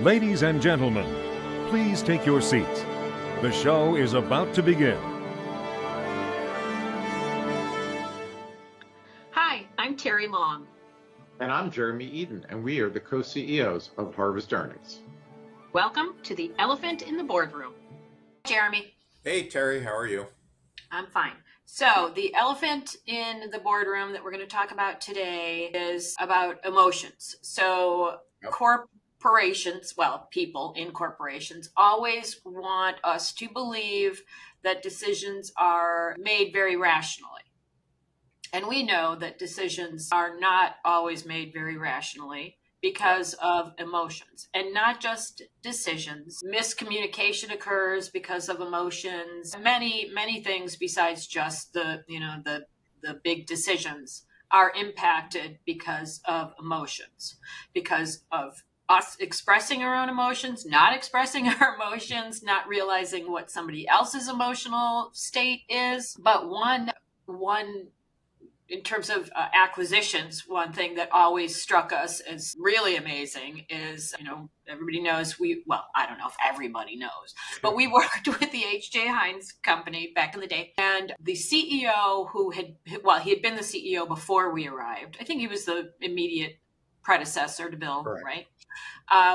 Ladies and gentlemen, please take your seats. The show is about to begin. Hi, I'm Terri Long. And I'm Jeremy Eden, and we are the co-CEOs of Harvest Earnings. Welcome to the Elephant in the Boardroom. Jeremy. Hey, Terri, how are you? I'm fine. So the elephant in the boardroom that we're going to talk about today is about emotions. So corporations, well, people in corporations always want us to believe that decisions are made very rationally. And we know that decisions are not always made very rationally because of emotions, and not just decisions. Miscommunication occurs because of emotions. Many things besides just the big decisions are impacted because of emotions, because of us expressing our own emotions, not expressing our emotions, not realizing what somebody else's emotional state is. But one in terms of acquisitions, one thing that always struck us as really amazing is, everybody knows I don't know if everybody knows, but we worked with the H.J. Heinz company back in the day. And the CEO he had been the CEO before we arrived. I think he was the immediate predecessor to Bill, right?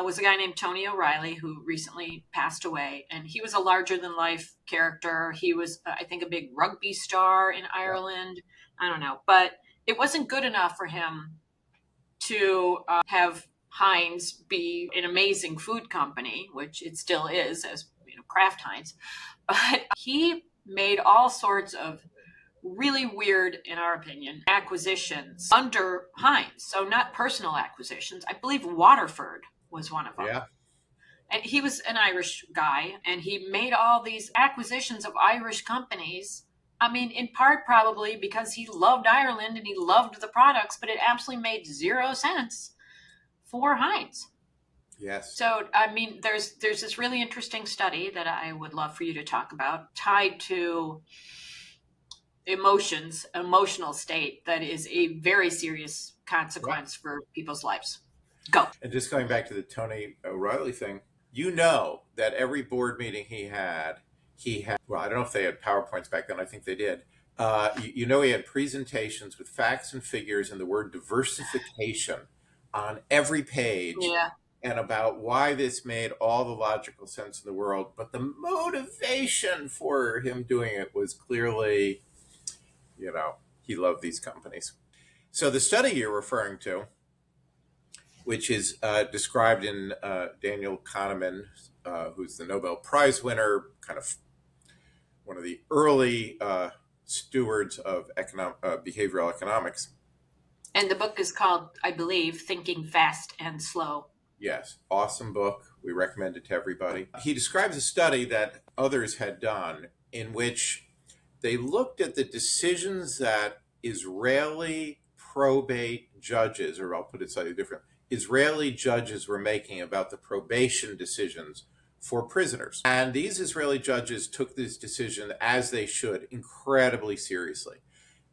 Was a guy named Tony O'Reilly who recently passed away. And he was a larger than life character. He was, I think, a big rugby star in Ireland. I don't know, but it wasn't good enough for him to have Heinz be an amazing food company, which it still is, as Kraft Heinz. But he made all sorts of really weird, in our opinion, acquisitions under Heinz. So not personal acquisitions. I believe Waterford was one of them. Yeah. And he was an Irish guy, and he made all these acquisitions of Irish companies. I mean, in part probably because he loved Ireland and he loved the products, but it absolutely made 0 sense for Heinz. Yes. So, I mean, there's this really interesting study that I would love for you to talk about, tied to emotional state that is a very serious consequence for people's lives. Go. And just going back to the Tony O'Reilly thing, you know that every board meeting he had, well, I don't know if they had PowerPoints back then. I think they did. He had presentations with facts and figures and the word diversification on every page. Yeah. And about why this made all the logical sense in the world. But the motivation for him doing it was clearly, he loved these companies. So the study you're referring to, which is described in Daniel Kahneman, who's the Nobel Prize winner, kind of one of the early stewards of behavioral economics. And the book is called, I believe, Thinking Fast and Slow. Yes, awesome book. We recommend it to everybody. He describes a study that others had done in which they looked at the decisions that Israeli probate judges, or I'll put it slightly different, Israeli judges were making about the probation decisions for prisoners. And these Israeli judges took this decision, as they should, incredibly seriously.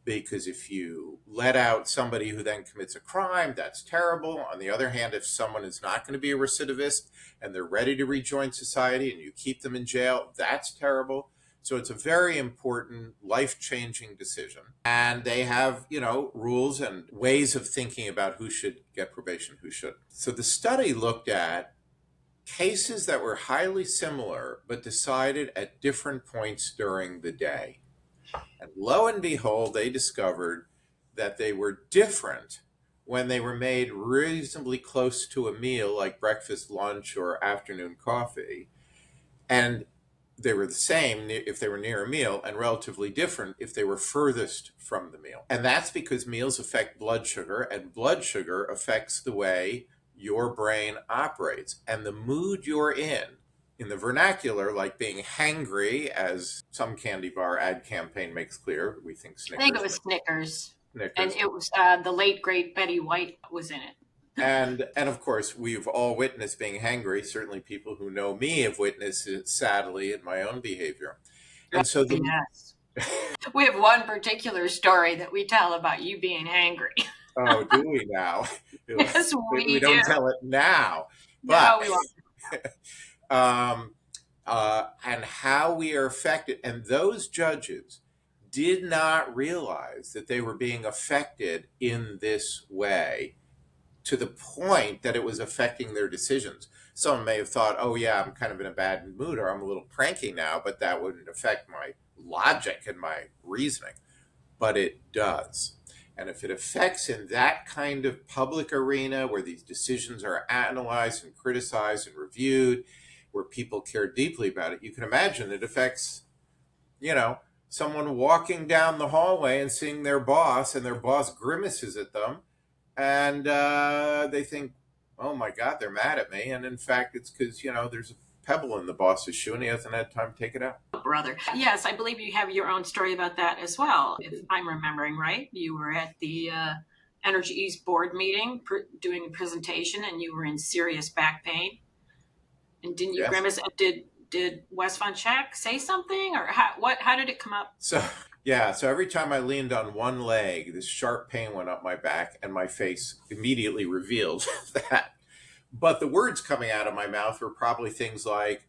Because if you let out somebody who then commits a crime, that's terrible. On the other hand, if someone is not going to be a recidivist and they're ready to rejoin society and you keep them in jail, that's terrible. So it's a very important, life-changing decision. And they have, rules and ways of thinking about who should get probation, who shouldn't. So the study looked at cases that were highly similar, but decided at different points during the day. And lo and behold, they discovered that they were different when they were made reasonably close to a meal, like breakfast, lunch, or afternoon coffee. And they were the same if they were near a meal, and relatively different if they were furthest from the meal. And that's because meals affect blood sugar, and blood sugar affects the way your brain operates and the mood you're in the vernacular, like being hangry, as some candy bar ad campaign makes clear. We think Snickers. I think it was Snickers. And it was the late, great Betty White was in it. And of course, we've all witnessed being hangry. Certainly people who know me have witnessed it, sadly, in my own behavior. And so yes. We have one particular story that we tell about you being hangry. Oh, do we now? Yes, we don't do. tell it now. But no, we won't. um, and how we are affected. And those judges did not realize that they were being affected in this way to the point that it was affecting their decisions. Some may have thought, oh, yeah, I'm kind of in a bad mood or I'm a little cranky now, but that wouldn't affect my logic and my reasoning. But it does. And if it affects in that kind of public arena where these decisions are analyzed and criticized and reviewed, where people care deeply about it, you can imagine it affects, someone walking down the hallway and seeing their boss and their boss grimaces at them and they think, oh my God, they're mad at me. And in fact, it's because, there's a pebble in the boss's shoe and he hasn't had time to take it out. Brother. Yes, I believe you have your own story about that as well. If I'm remembering right, you were at the Energy East board meeting doing a presentation and you were in serious back pain. And didn't you grimace? Did Wes von Schack say something or how did it come up? So every time I leaned on one leg, this sharp pain went up my back and my face immediately revealed that. But the words coming out of my mouth were probably things like,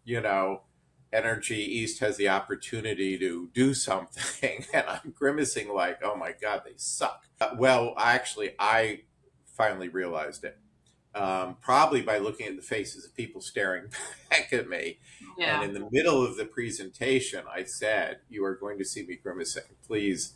Energy East has the opportunity to do something. And I'm grimacing like, oh my God, they suck. I finally realized it. Probably by looking at the faces of people staring back at me. Yeah. And in the middle of the presentation, I said, you are going to see me grimacing. Please,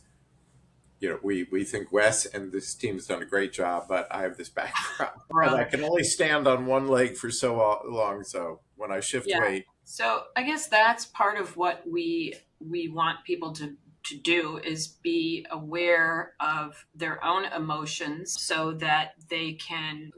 we think Wes and this team has done a great job, but I have this back problem. And I can only stand on one leg for so long. So when I shift weight. So I guess that's part of what we want people to do is be aware of their own emotions so that they can,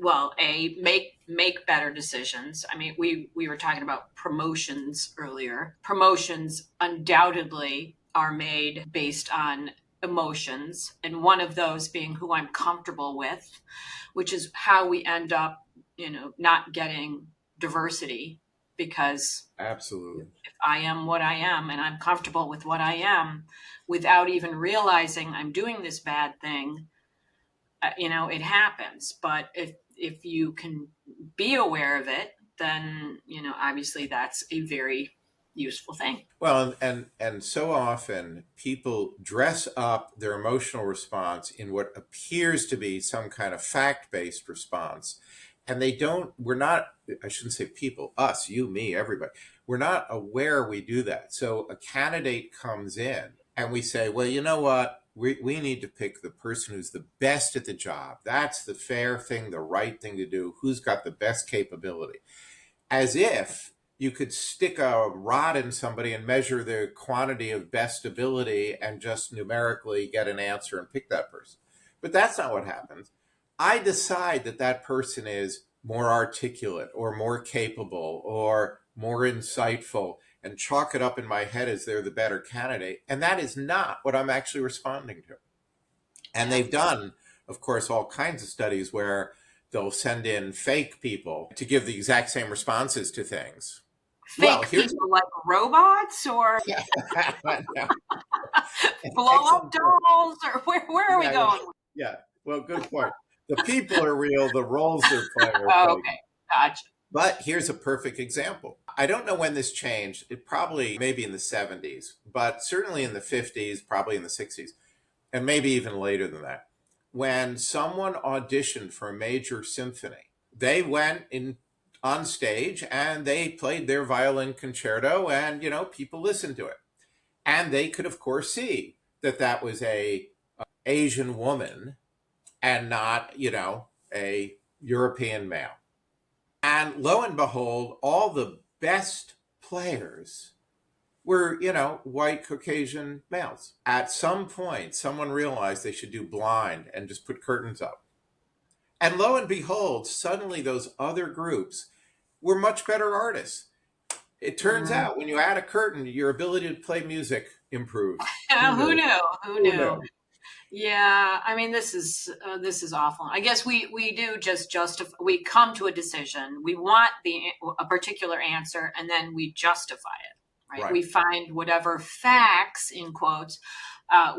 make better decisions. I mean, we were talking about promotions earlier. Promotions undoubtedly are made based on emotions, and one of those being who I'm comfortable with, which is how we end up, not getting diversity. Because absolutely, if I am what I am and I'm comfortable with what I am without even realizing I'm doing this bad thing, it happens. But if you can be aware of it, then, obviously that's a very useful thing. Well, and so often people dress up their emotional response in what appears to be some kind of fact-based response. And I shouldn't say people, us, you, me, everybody. We're not aware we do that. So a candidate comes in and we say, well, you know what? We need to pick the person who's the best at the job. That's the fair thing, the right thing to do. Who's got the best capability? As if you could stick a rod in somebody and measure the quantity of best ability and just numerically get an answer and pick that person. But that's not what happens. I decide that person is more articulate or more capable or more insightful and chalk it up in my head as they're the better candidate. And that is not what I'm actually responding to. And they've done, of course, all kinds of studies where they'll send in fake people to give the exact same responses to things. Fake people like robots or blow up dolls or where are we going? Yeah. Well, good point. The people are real. The roles they're playing are fake. Okay, gotcha. But here's a perfect example. I don't know when this changed. It probably maybe in the 70s, but certainly in the 50s, probably in the 60s, and maybe even later than that. When someone auditioned for a major symphony, they went on stage and they played their violin concerto and, people listened to it. And they could, of course, see that was a Asian woman and not, a European male. And lo and behold, all the best players were, white Caucasian males. At some point, someone realized they should do blind and just put curtains up. And lo and behold, suddenly those other groups were much better artists. It turns out when you add a curtain, your ability to play music improves. Who knew? Yeah, I mean, this is awful. I guess we do just justify. We come to a decision. We want a particular answer, and then we justify it. Right? We find whatever facts, in quotes,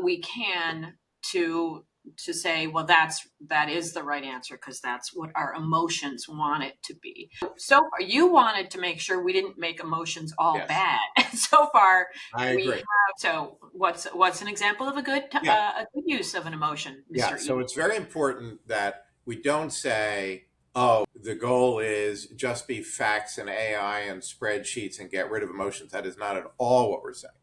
we can to to say, well, that is the right answer because that's what our emotions want it to be. So far, you wanted to make sure we didn't make emotions all Yes, bad. And so far, I we agree. have. So what's an example of Yeah. a good use of an emotion, Yeah, Mr. so E? it's very important that we don't say, oh, the goal is just be facts and AI and spreadsheets and get rid of emotions. That is not at all what we're saying.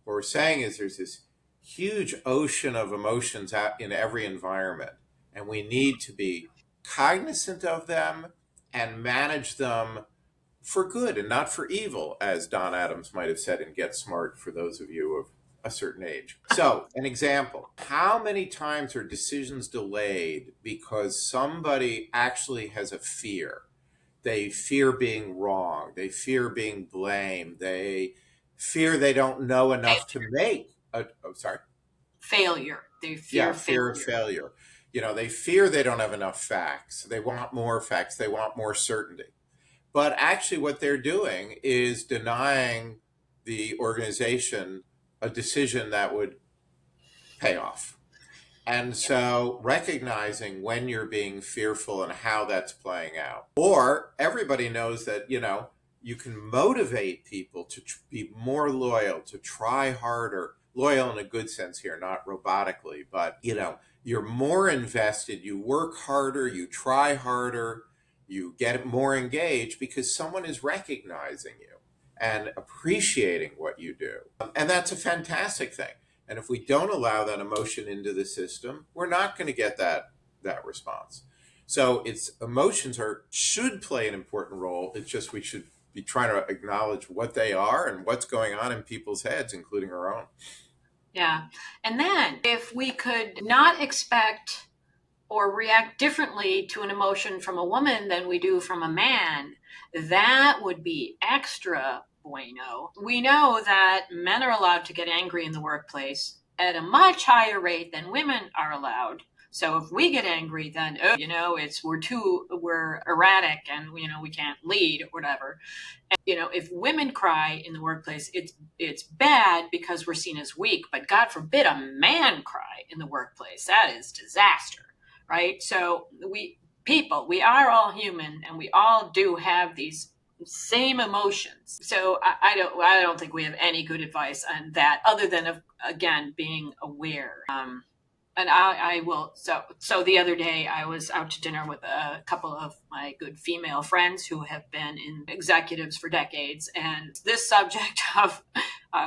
What we're saying is there's this huge ocean of emotions out in every environment, and we need to be cognizant of them and manage them for good and not for evil, as Don Adams might have said in Get Smart for those of you of a certain age. So, an example: how many times are decisions delayed because somebody actually has a fear? They fear being wrong, they fear being blamed, they fear they don't know enough to make a, oh, sorry. Failure. They fear Yeah, fear of failure. failure. They fear they don't have enough facts. They want more facts, they want more certainty. But actually, what they're doing is denying the organization a decision that would pay off. And so, recognizing when you're being fearful and how that's playing out. Or everybody knows that, you can motivate people to be more loyal, to try harder, loyal in a good sense here, not robotically, but, you're more invested, you work harder, you try harder, you get more engaged because someone is recognizing you and appreciating what you do. And that's a fantastic thing. And if we don't allow that emotion into the system, we're not going to get that response. So it's emotions should play an important role. It's just we should be trying to acknowledge what they are and what's going on in people's heads, including our own. Yeah. And then if we could not expect or react differently to an emotion from a woman than we do from a man, that would be extra bueno. We know that men are allowed to get angry in the workplace at a much higher rate than women are allowed. So if we get angry, then we're erratic and we can't lead or whatever. And, if women cry in the workplace, it's bad because we're seen as weak. But God forbid a man cry in the workplace. That is disaster, right? So we are all human, and we all do have these same emotions. So I don't think we have any good advice on that, other than again being aware. And I will. So the other day I was out to dinner with a couple of my good female friends who have been in executives for decades, and this subject of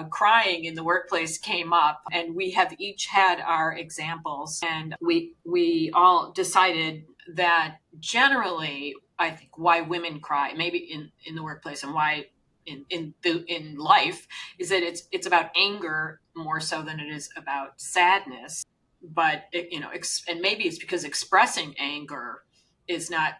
crying in the workplace came up, and we have each had our examples, and we all decided that generally, I think why women cry, maybe in the workplace, and why in life, is that it's about anger more so than it is about sadness. But and maybe it's because expressing anger is not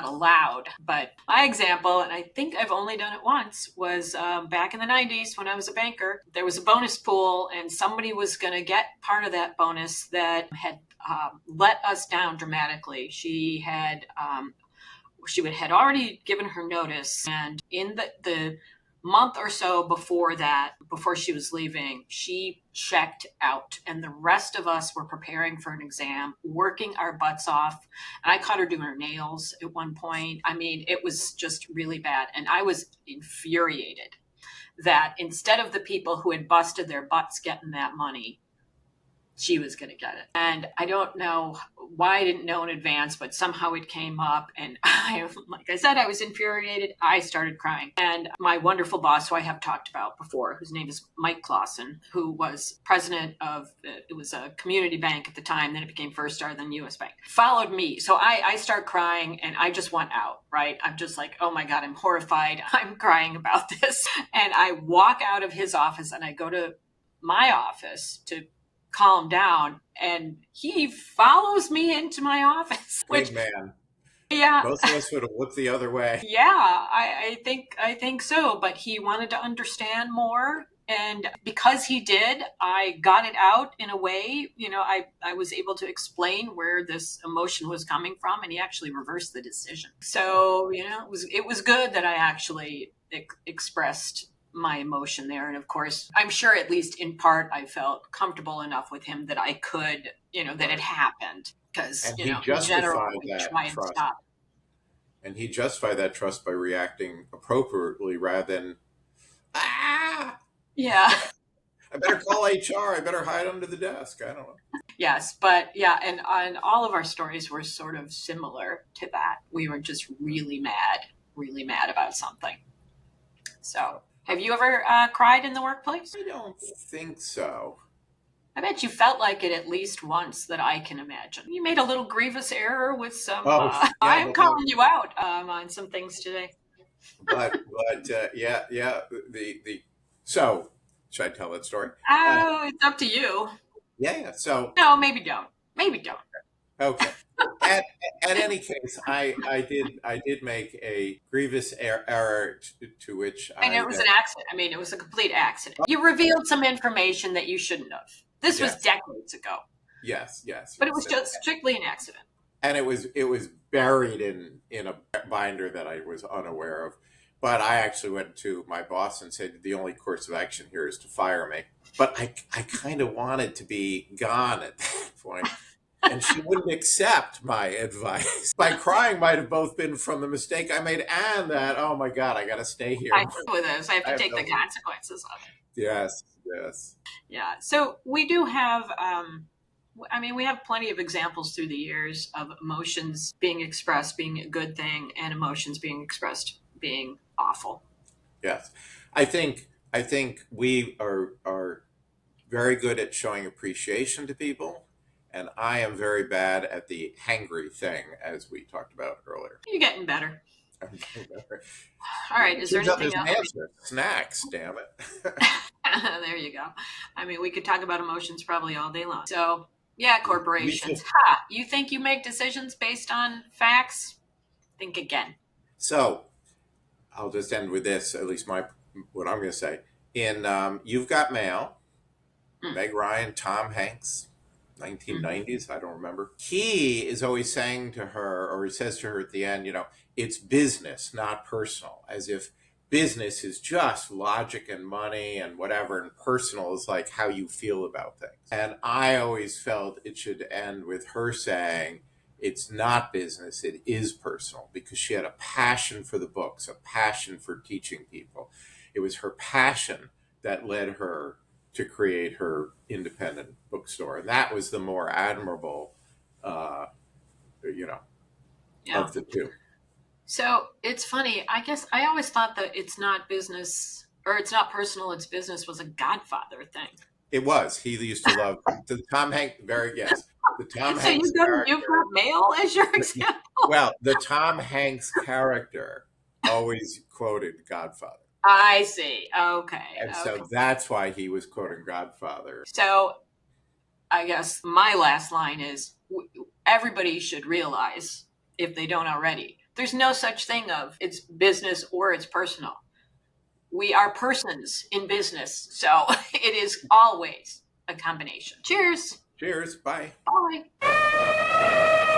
allowed. But my example, and I think I've only done it once, was back in the 90s when I was a banker. There was a bonus pool, and somebody was going to get part of that bonus that had let us down dramatically. She had already given her notice, and in the month or so before she was leaving, she checked out, and the rest of us were preparing for an exam, working our butts off. And I caught her doing her nails at one point. I mean, it was just really bad, and I was infuriated that instead of the people who had busted their butts getting that money, she was going to get it. And I don't know why I didn't know in advance, but somehow it came up. And like I said, I was infuriated. I started crying. And my wonderful boss, who I have talked about before, whose name is Mike Clausen, who was president of, it was a community bank at the time, then it became First Star, then US Bank, followed me. So I start crying, and I just want out, right? I'm just like, oh my God, I'm horrified. I'm crying about this. And I walk out of his office, and I go to my office to calm down, and he follows me into my office. Big man. Yeah, Most of us would have looked the other way. yeah, I think so. But he wanted to understand more, and because he did, I got it out in a way. I was able to explain where this emotion was coming from, and he actually reversed the decision. So it was good that I actually expressed my emotion there. And of course, I'm sure at least in part, I felt comfortable enough with him that I could, that it happened. Because, And he in general, justified we that try and trust. stop. And he justified that trust by reacting appropriately rather than, Yeah. I better call HR. I better hide under the desk. I don't know. Yes, but yeah, and all of our stories were sort of similar to that. We were just really mad about something. So, have you ever cried in the workplace? I don't think so. I bet you felt like it at least once that I can imagine. You made a little grievous error with some. Oh, yeah, I am but calling you out on some things today. but yeah. So should I tell that story? Oh, it's up to you. Yeah. So No, maybe don't. Maybe don't. okay. At any case, I did make a grievous error to which And it was an accident. I mean, it was a complete accident. You revealed some information that you shouldn't have. This was decades ago. Yes. But it was just strictly an accident. And it was buried in a binder that I was unaware of. But I actually went to my boss and said the only course of action here is to fire me. But I kind of wanted to be gone at that point. And she wouldn't accept my advice. My crying might have both been from the mistake I made and that, oh my God, I got to stay here. I with this. I have to take the consequences of it. Yes. Yeah. So we do have, we have plenty of examples through the years of emotions being expressed being a good thing and emotions being expressed being awful. Yes. I think we are very good at showing appreciation to people. And I am very bad at the hangry thing, as we talked about earlier. You're getting better. I'm getting better. All right. Is there anything else? Snacks, damn it. There you go. I mean, we could talk about emotions probably all day long. So, yeah, corporations. You think you make decisions based on facts? Think again. So, I'll just end with this, at least what I'm going to say. In You've Got Mail, Meg Ryan, Tom Hanks, 1990s, I don't remember. He is always saying to her, or he says to her at the end, it's business, not personal, as if business is just logic and money and whatever, and personal is like how you feel about things. And I always felt it should end with her saying, it's not business, it is personal, because she had a passion for the books, a passion for teaching people. It was her passion that led her to create her independent bookstore. And that was the more admirable, of the two. So it's funny. I guess I always thought that it's not business or it's not personal, it's business was a Godfather thing. It was. He used to love the Tom Hanks. The Tom So Hanks. You've got Mail as your example. Well, the Tom Hanks character always quoted Godfather. I see. Okay. And so that's why he was quoting Godfather. So I guess my last line is everybody should realize, if they don't already, there's no such thing of it's business or it's personal. We are persons in business. So it is always a combination. Cheers. Cheers. Bye. Bye.